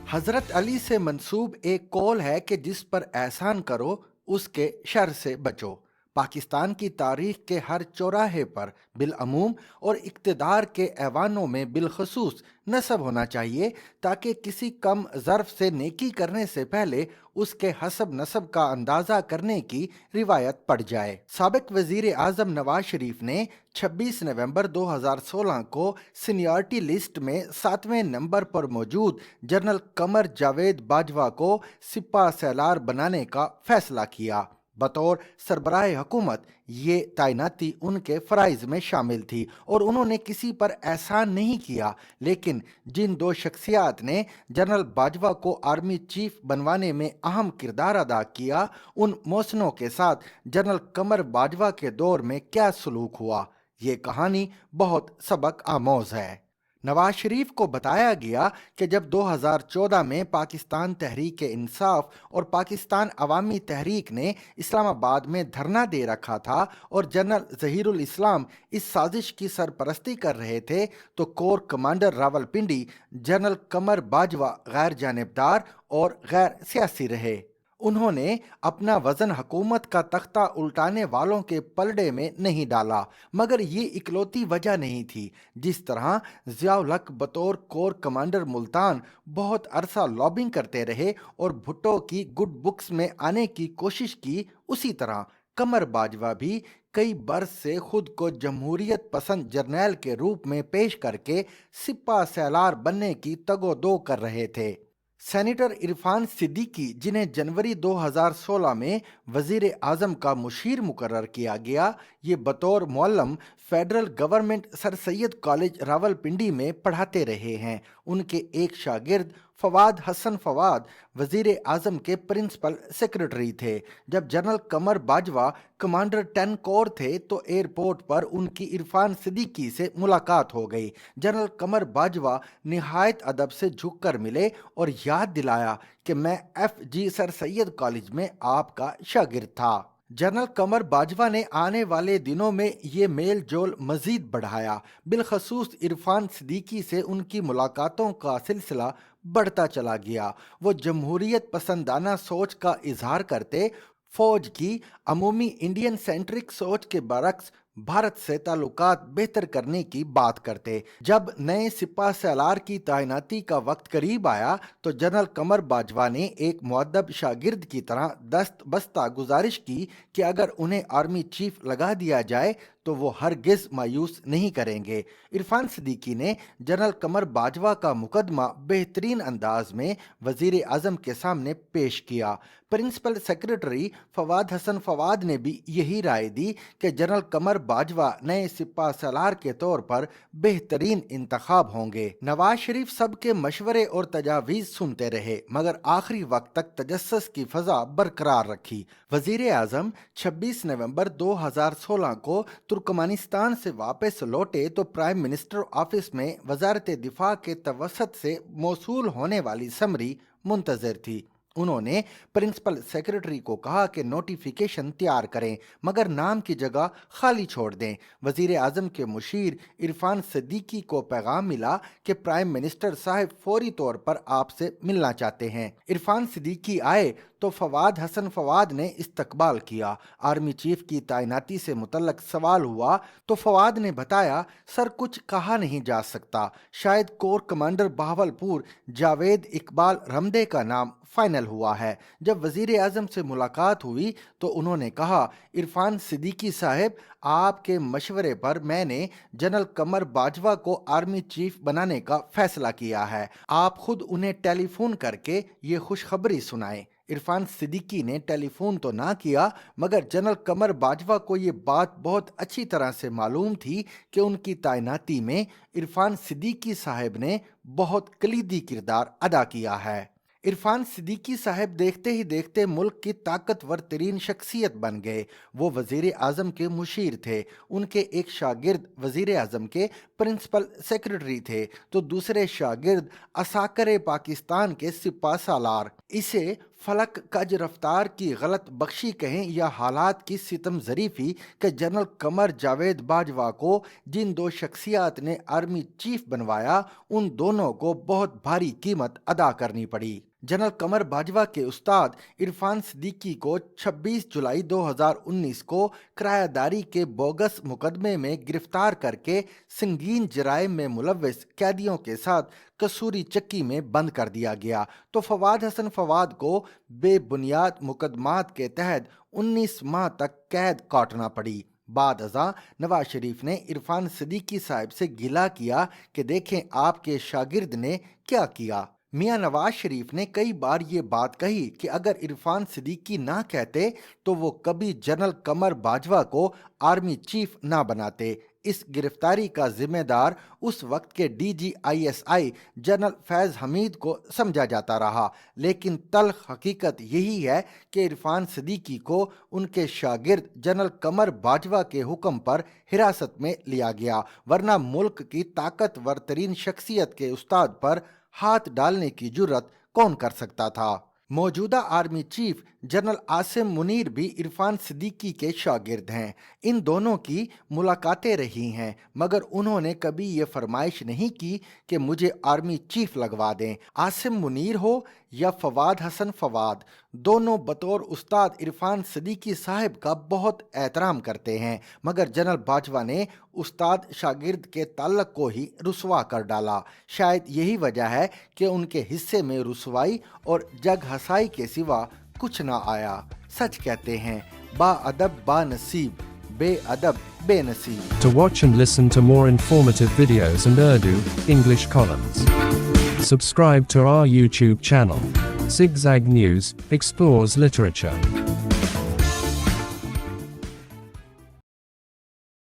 हजरत अली से मंसूब एक कौल है कि जिस पर एहसान करो उसके शर से बचो। पाकिस्तान की तारीख के हर चौराहे पर बिलअमूम और इक्तदार के ऐवानों में बिलखसूस नस्ब होना चाहिए, ताकि किसी कम ज़र्फ से नेकी करने से पहले उसके हसब नसब का अंदाज़ा करने की रिवायत पड़ जाए। साबिक वज़ीर आज़म नवाज शरीफ ने 26 नवंबर 2016 को सीनियरिटी लिस्ट में 7वें नंबर पर मौजूद जनरल कमर जावेद बाजवा को सिपा सैलार बनाने का फैसला किया। बतौर सरबराह हुकूमत ये तैनाती उनके फ़राइज़ में शामिल थी और उन्होंने किसी पर एहसान नहीं किया, लेकिन जिन दो शख्सियात ने जनरल बाजवा को आर्मी चीफ बनवाने में अहम किरदार अदा किया, उन मौसनों के साथ जनरल कमर बाजवा के दौर में क्या सलूक हुआ, ये कहानी बहुत सबक आमोज है। नवाज शरीफ को बताया गया कि जब 2014 में पाकिस्तान तहरीक इंसाफ और पाकिस्तान अवामी तहरीक ने इस्लामाबाद में धरना दे रखा था और जनरल जहीरुल इस्लाम इस साजिश की सरपरस्ती कर रहे थे, तो कोर कमांडर रावलपिंडी जनरल कमर बाजवा गैर जानिबदार और गैर सियासी रहे। उन्होंने अपना वजन हुकूमत का तख्ता उल्टाने वालों के पलड़े में नहीं डाला, मगर ये इकलौती वजह नहीं थी। जिस तरह ज़ियाउल हक बतौर कोर कमांडर मुल्तान बहुत अरसा लॉबिंग करते रहे और भुट्टो की गुड बुक्स में आने की कोशिश की, उसी तरह कमर बाजवा भी कई बरस से खुद को जमहूरियत पसंद जर्नैल के रूप में पेश करके सिपा सैलार बनने की तगोदो कर रहे थे। सेनेटर इरफान सिद्दीकी, जिन्हें जनवरी 2016 में वजीर आजम का मुशीर मुकर्रर किया गया, ये बतौर मुअल्लम federal government sir Syed college Rawalpindi में पढ़ाते रहे हैं। उनके एक शागिर्द फवाद हसन फवाद वजीर आजम के प्रिंसिपल सेक्रेटरी थे। जब जनरल कमर बाजवा कमांडर 10 कोर थे तो एयरपोर्ट पर उनकी इरफान सिद्दीकी से मुलाकात हो गई। जनरल कमर बाजवा निहायत अदब से झुककर मिले और याद दिलाया कि मैं FG सर सैयद कॉलेज में आपका शागिर्द था। जनरल कमर बाजवा ने आने वाले दिनों में ये मेल जोल मजीद बढ़ाया। बिलखसूस इरफान सिद्दीकी से उनकी मुलाकातों का सिलसिला बढ़ता चला गया। वो जमहूरियत पसंदाना सोच का इजहार करते, फौज की अमूमी इंडियन सेंट्रिक सोच के बरक्स भारत से ताल्लुकात बेहतर करने की बात करते। जब नए सिपा सलार की तैनाती का वक्त करीब आया तो जनरल कमर बाजवा ने एक मुअद्दब शागिर्द की तरह दस्त बस्ता गुजारिश की कि अगर उन्हें आर्मी चीफ लगा दिया जाए तो वो हरगिज मायूस नहीं करेंगे। इरफान सिद्दीकी ने जनरल कमर बाजवा का मुकदमा बेहतरीन अंदाज में वजीर आजम के सामने पेश किया। प्रिंसिपल सेक्रेटरी फवाद हसन फवाद ने भी यही राय दी कि जनरल कमर बाजवा नए सिपा सलार के तौर पर बेहतरीन इंतखाब होंगे। नवाज शरीफ सबके मशवरे और तजावीज़ सुनते रहे, मगर आखिरी वक्त तक तजस्सुस की फजा बरकरार रखी। वजीर आजम 26 नवंबर 2016 को तुर्कमानिस्तान से वापस लौटे तो प्राइम मिनिस्टर ऑफिस में वजारत दिफा के तवसत से मौसूल होने वाली समरी मुंतजर थी। उन्होंने प्रिंसिपल सेक्रेटरी को कहा कि नोटिफिकेशन तैयार करें, मगर नाम की जगह खाली छोड़ दें। वजीर आजम के मुशीर इरफान सिद्दीकी को पैगाम मिला कि प्राइम मिनिस्टर साहब फौरी तौर पर आपसे मिलना चाहते हैं। इरफान सिद्दीकी आए तो फवाद हसन फवाद ने इस्तकबाल किया। आर्मी चीफ की तैनाती से मुतल्लक सवाल हुआ तो फवाद ने बताया, सर कुछ कहा नहीं जा सकता, शायद कोर कमांडर बहावलपुर जावेद इकबाल रमदे का नाम फाइनल हुआ है। जब वजीर आजम से मुलाकात हुई तो उन्होंने कहा, इरफान सिद्दीकी साहब, आपके मशवरे पर मैंने जनरल कमर बाजवा को आर्मी चीफ बनाने का फैसला किया है। आप खुद उन्हें टेलीफोन करके ये खुशखबरी सुनाएं। इरफान सिद्दीकी ने टेलीफोन तो ना किया, मगर जनरल कमर बाजवा को ये बात बहुत अच्छी तरह से मालूम थी कि उनकी तैनाती में इरफान सिद्दीकी साहब ने बहुत कलीदी किरदार अदा किया है। इरफान सिद्दीकी साहब देखते ही देखते मुल्क की ताकतवर तरीन शख्सियत बन गए। वो वजीर आजम के मुशीर थे। उनके एक शागिर्द वजीर आजम के प्रिंसिपल सेक्रेटरी थे तो दूसरे शागिर्द असाकर पाकिस्तान के सिपा सालार। इसे फलक कज रफ्तार की गलत बख्शी कहें या हालात की सितम ज़रीफ़ी कि जनरल कमर जावेद बाजवा को जिन दो शख्सियात ने आर्मी चीफ बनवाया, उन दोनों को बहुत भारी कीमत अदा करनी पड़ी। जनरल कमर बाजवा के उस्ताद इरफान सिद्दीकी को 26 जुलाई 2019 को किरायादारी के बोगस मुकदमे में गिरफ्तार करके संगीन जराइम में मुलव्वस कैदियों के साथ कसूरी चक्की में बंद कर दिया गया, तो फवाद हसन फवाद को बेबुनियाद मुकदमात के तहत 19 माह तक कैद काटना पड़ी। बाद अज़ा नवाज शरीफ ने इरफान सिद्दीकी साहब से गिला किया कि देखें आपके शागिर्द ने क्या किया। मियां नवाज शरीफ ने कई बार ये बात कही कि अगर इरफान सिद्दीकी ना कहते तो वो कभी जनरल कमर बाजवा को आर्मी चीफ ना बनाते। इस गिरफ्तारी का जिम्मेदार उस वक्त के DGISI जनरल फैज़ हमीद को समझा जाता रहा, लेकिन तल्ख हकीकत यही है कि इरफान सिद्दीकी को उनके शागिर्द जनरल कमर बाजवा के हुक्म पर हिरासत में लिया गया, वरना मुल्क की ताकतवर तरीन शख्सियत के उस्ताद पर हाथ डालने की जुर्रत कौन कर सकता था। मौजूदा army chief general Asim Munir भी इरफान सिद्दीकी के शागिर्द हैं। इन दोनों की मुलाकातें रही हैं, मगर उन्होंने कभी ये फरमाइश नहीं की कि मुझे आर्मी चीफ लगवा दें। आसिम मुनीर हो या फवाद हसन फवाद, दोनों बतौर उस्ताद इरफान सिद्दीकी साहब का बहुत एहतराम करते हैं, मगर जनरल बाजवा ने उस्ताद शागिर्द के ताल्लुक को ही रुसवा कर डाला। शायद यही वजह है कि उनके हिस्से में रुसवाई और जग हसाई के सिवा कुछ ना आया। सच कहते हैं, बाअदब बानसीब, बेअदब बेनसीब। To watch and listen to more informative videos and Urdu, English columns, subscribe to our YouTube channel. Zigzag News explores literature.